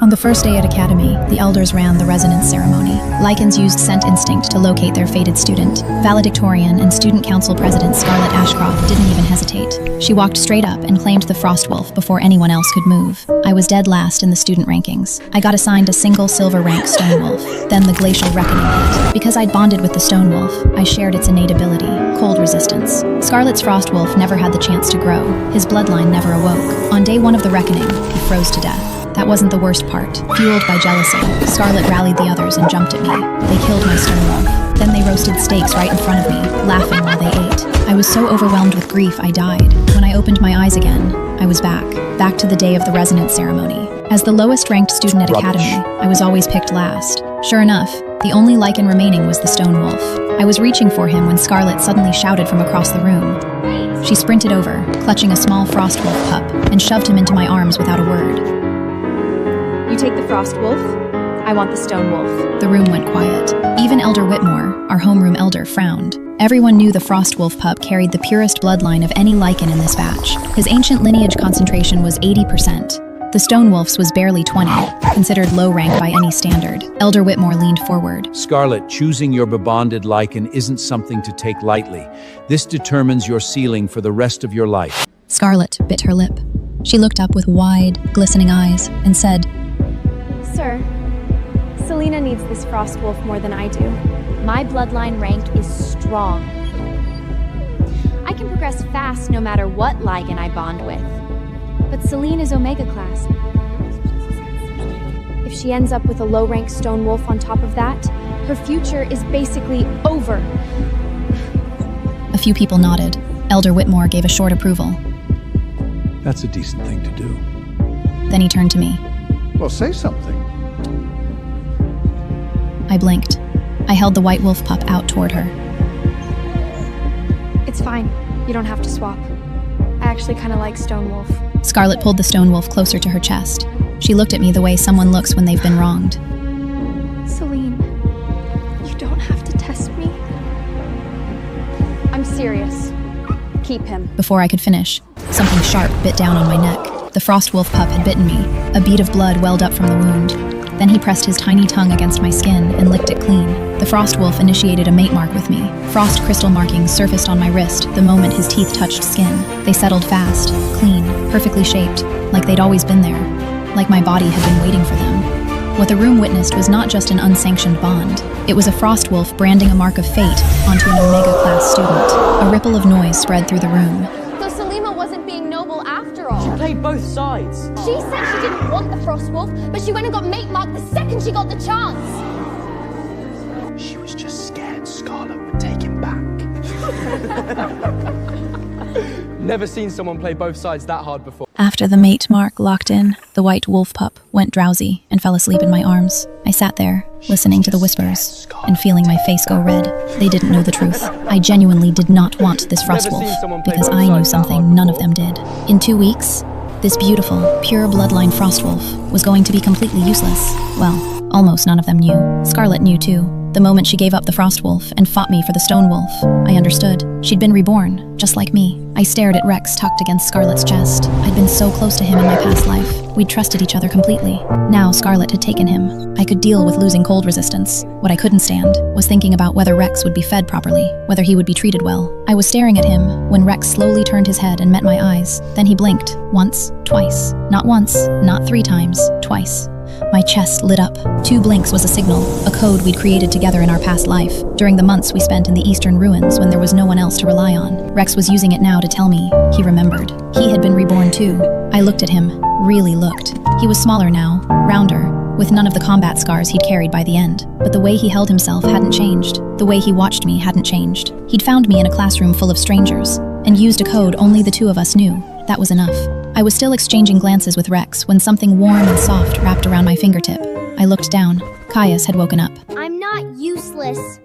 On the first day at Academy, the elders ran the resonance ceremony. Lycans used scent instinct to locate their fated student. Valedictorian and student council president Scarlett Ashcroft didn't even hesitate. She walked straight up and claimed the Frostwolf before anyone else could move. I was dead last in the student rankings. I got assigned a single silver rank Stonewolf. Then the Glacial Reckoning hit. Because I'd bonded with the Stonewolf, I shared its innate ability, cold resistance. Scarlett's Frostwolf never had the chance to grow. His bloodline never awoke. On day 1 of the reckoning, he froze to death. That wasn't the worst part. Fueled by jealousy, Scarlett rallied the others and jumped at me. They killed my Stonewolf. Then they roasted steaks right in front of me, laughing while they ate. I was so overwhelmed with grief, I died. When I opened my eyes again, I was back to the day of the resonance ceremony. As the lowest ranked student at Academy, I was always picked last. Sure enough, the only Lycan remaining was the Stonewolf. I was reaching for him when Scarlett suddenly shouted from across the room. She sprinted over, clutching a small Frostwolf pup, and shoved him into my arms without a word. You take the Frostwolf, I want the Stonewolf. The room went quiet. Even Elder Whitmore, our homeroom elder, frowned. Everyone knew the Frostwolf pup carried the purest bloodline of any Lycan in this batch. His ancient lineage concentration was 80%. The Stonewolf's was barely 20, considered low rank by any standard. Elder Whitmore leaned forward. Scarlett, choosing your bebonded Lycan isn't something to take lightly. This determines your ceiling for the rest of your life. Scarlett bit her lip. She looked up with wide, glistening eyes and said, Sir, Selene needs this Frostwolf more than I do. My bloodline rank is strong. I can progress fast no matter what Lycan I bond with. But Selene is Omega class. If she ends up with a low-rank Stonewolf on top of that, her future is basically over. A few people nodded. Elder Whitmore gave a short approval. That's a decent thing to do. Then he turned to me. Well, say something. I blinked. I held the white wolf pup out toward her. It's fine. You don't have to swap. I actually kind of like Stonewolf. Scarlett pulled the Stonewolf closer to her chest. She looked at me the way someone looks when they've been wronged. Selene, you don't have to test me. I'm serious. Keep him. Before I could finish, something sharp bit down on my neck. The Frostwolf pup had bitten me. A bead of blood welled up from the wound. Then he pressed his tiny tongue against my skin and licked it clean. The Frostwolf initiated a mate mark with me. Frost crystal markings surfaced on my wrist the moment his teeth touched skin. They settled fast, clean, perfectly shaped, like they'd always been there, like my body had been waiting for them. What the room witnessed was not just an unsanctioned bond. It was a Frostwolf branding a mark of fate onto an Omega-class student. A ripple of noise spread through the room. So Selene wasn't being noble after all. She played both sides. She said she didn't want the Frostwolf, but she went and got mate marked the second she got the chance. She was just scared Scarlett would take him back. Never seen someone play both sides that hard before. After the mate mark locked in, the white wolf pup went drowsy and fell asleep in my arms. I sat there, listening to the whispers, and feeling my face go red. They didn't know the truth. I genuinely did not want this Frostwolf, because I knew something none of them did. In 2 weeks, this beautiful, pure bloodline Frostwolf was going to be completely useless. Well, almost none of them knew. Scarlett knew too. The moment she gave up the Frostwolf and fought me for the Stonewolf, I understood. She'd been reborn, just like me. I stared at Rex tucked against Scarlett's chest. I'd been so close to him in my past life. We'd trusted each other completely. Now Scarlett had taken him. I could deal with losing cold resistance. What I couldn't stand was thinking about whether Rex would be fed properly, whether he would be treated well. I was staring at him when Rex slowly turned his head and met my eyes. Then he blinked. Once, twice. Not once, not 3 times, twice. My chest lit up. 2 blinks was a signal, a code we'd created together in our past life, during the months we spent in the eastern ruins when there was no one else to rely on. Rex was using it now to tell me he remembered. He had been reborn too. I looked at him, really looked. He was smaller now, rounder, with none of the combat scars he'd carried by the end. But the way he held himself hadn't changed. The way he watched me hadn't changed. He'd found me in a classroom full of strangers, and used a code only the 2 of us knew. That was enough. I was still exchanging glances with Rex when something warm and soft wrapped around my fingertip. I looked down. Caius had woken up. I'm not useless.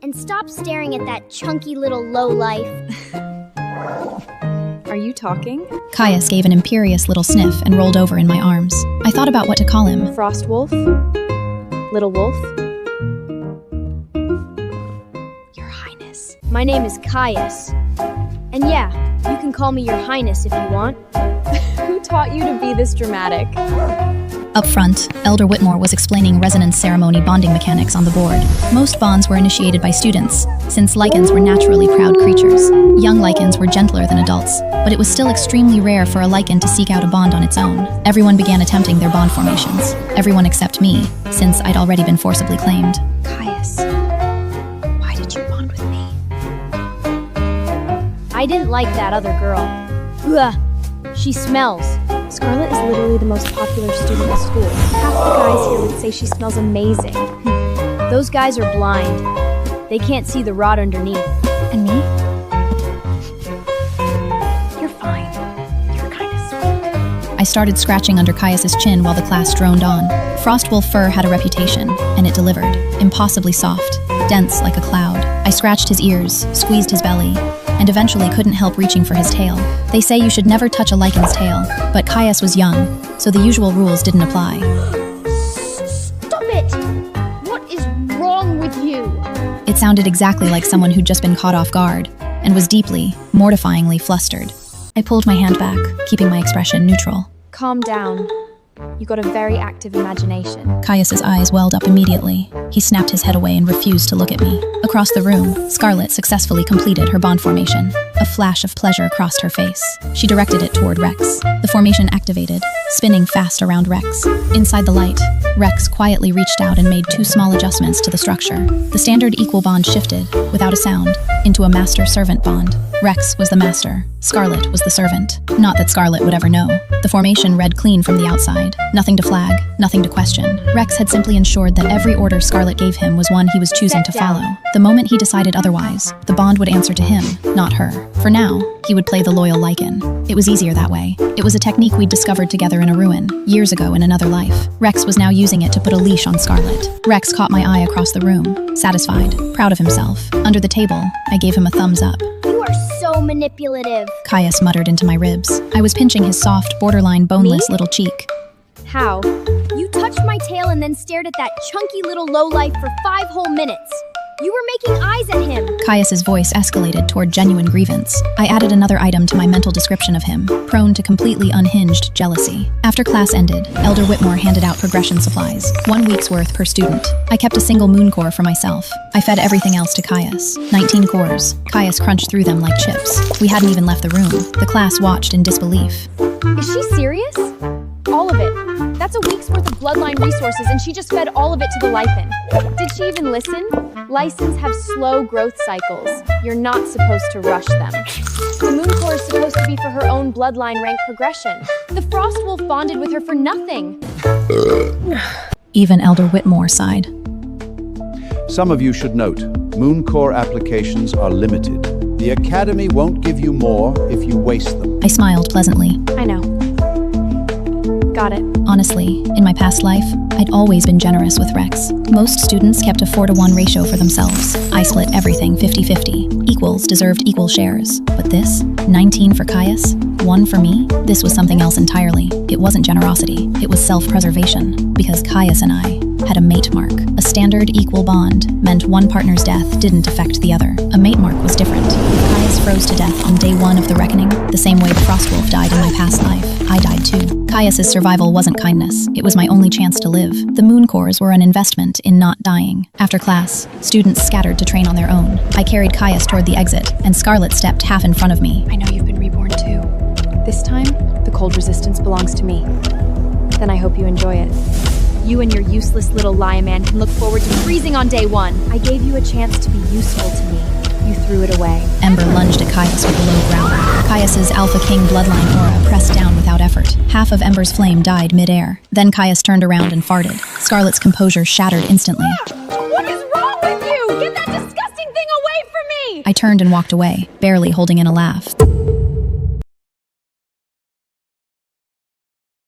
And stop staring at that chunky little lowlife. Are you talking? Caius gave an imperious little sniff and rolled over in my arms. I thought about what to call him. Frostwolf? Little Wolf? Your Highness. My name is Caius. And yeah, you can call me Your Highness if you want. Who taught you to be this dramatic? Up front, Elder Whitmore was explaining resonance ceremony bonding mechanics on the board. Most bonds were initiated by students, since Lycans were naturally proud creatures. Young Lycans were gentler than adults, but it was still extremely rare for a Lycan to seek out a bond on its own. Everyone began attempting their bond formations. Everyone except me, since I'd already been forcibly claimed. Caius, why did you bond with me? I didn't like that other girl. Ugh, she smells. Scarlett is literally the most popular student in school. Half the guys here would say she smells amazing. Those guys are blind. They can't see the rot underneath. And me? You're fine. You're kind of sweet. I started scratching under Caius's chin while the class droned on. Frostwolf fur had a reputation, and it delivered. Impossibly soft, dense like a cloud. I scratched his ears, squeezed his belly, and eventually couldn't help reaching for his tail. They say you should never touch a Lycan's tail, but Caius was young, so the usual rules didn't apply. Stop it! What is wrong with you? It sounded exactly like someone who'd just been caught off guard, and was deeply, mortifyingly flustered. I pulled my hand back, keeping my expression neutral. Calm down. You got a very active imagination. Caius's eyes welled up immediately. He snapped his head away and refused to look at me. Across the room, Scarlett successfully completed her bond formation. A flash of pleasure crossed her face. She directed it toward Rex. The formation activated, spinning fast around Rex. Inside the light, Rex quietly reached out and made 2 small adjustments to the structure. The standard equal bond shifted, without a sound, into a master-servant bond. Rex was the master. Scarlett was the servant. Not that Scarlett would ever know. The formation read clean from the outside. Nothing to flag, nothing to question. Rex had simply ensured that every order Scarlett gave him was one he was choosing to follow. The moment he decided otherwise, the bond would answer to him, not her. For now, he would play the loyal Lycan. It was easier that way. It was a technique we'd discovered together in a ruin, years ago in another life. Rex was now using it to put a leash on Scarlett. Rex caught my eye across the room, satisfied, proud of himself. Under the table, I gave him a thumbs up. You are so manipulative. Caius muttered into my ribs. I was pinching his soft, borderline boneless little cheek. How? You touched my tail and then stared at that chunky little lowlife for 5 whole minutes. You were making eyes at him. Caius's voice escalated toward genuine grievance. I added another item to my mental description of him, prone to completely unhinged jealousy. After class ended, Elder Whitmore handed out progression supplies, 1 week's worth per student. I kept a single moon core for myself. I fed everything else to Caius. 19 cores. Caius crunched through them like chips. We hadn't even left the room. The class watched in disbelief. Is she serious? All of it. That's a week's worth of bloodline resources, and she just fed all of it to the Lycan. Did she even listen? Lycans have slow growth cycles. You're not supposed to rush them. The moon core is supposed to be for her own bloodline rank progression. The Frostwolf bonded with her for nothing. Even Elder Whitmore sighed. Some of you should note, Moon Core applications are limited. The Academy won't give you more if you waste them. I smiled pleasantly. I know. Got it. Honestly, in my past life, I'd always been generous with Rex. Most students kept a 4-to-1 ratio for themselves. I split everything 50-50. Equals deserved equal shares. But this? 19 for Caius? 1 for me? This was something else entirely. It wasn't generosity. It was self-preservation. Because Caius and I had a mate mark. A standard equal bond meant one partner's death didn't affect the other. A mate mark was different. If Caius froze to death on day 1 of the reckoning, the same way the Frostwolf died in my past life, I died too. Caius's survival wasn't kindness. It was my only chance to live. The moon cores were an investment in not dying. After class, students scattered to train on their own. I carried Caius toward the exit, and Scarlett stepped half in front of me. I know you've been reborn too. This time, the cold resistance belongs to me. Then I hope you enjoy it. You and your useless little lion man can look forward to freezing on day 1. I gave you a chance to be useful to me. You threw it away. Ember lunged at Caius with a low growl. Caius's Alpha King bloodline aura pressed down without effort. Half of Ember's flame died mid-air. Then Caius turned around and farted. Scarlett's composure shattered instantly. What is wrong with you? Get that disgusting thing away from me! I turned and walked away, barely holding in a laugh.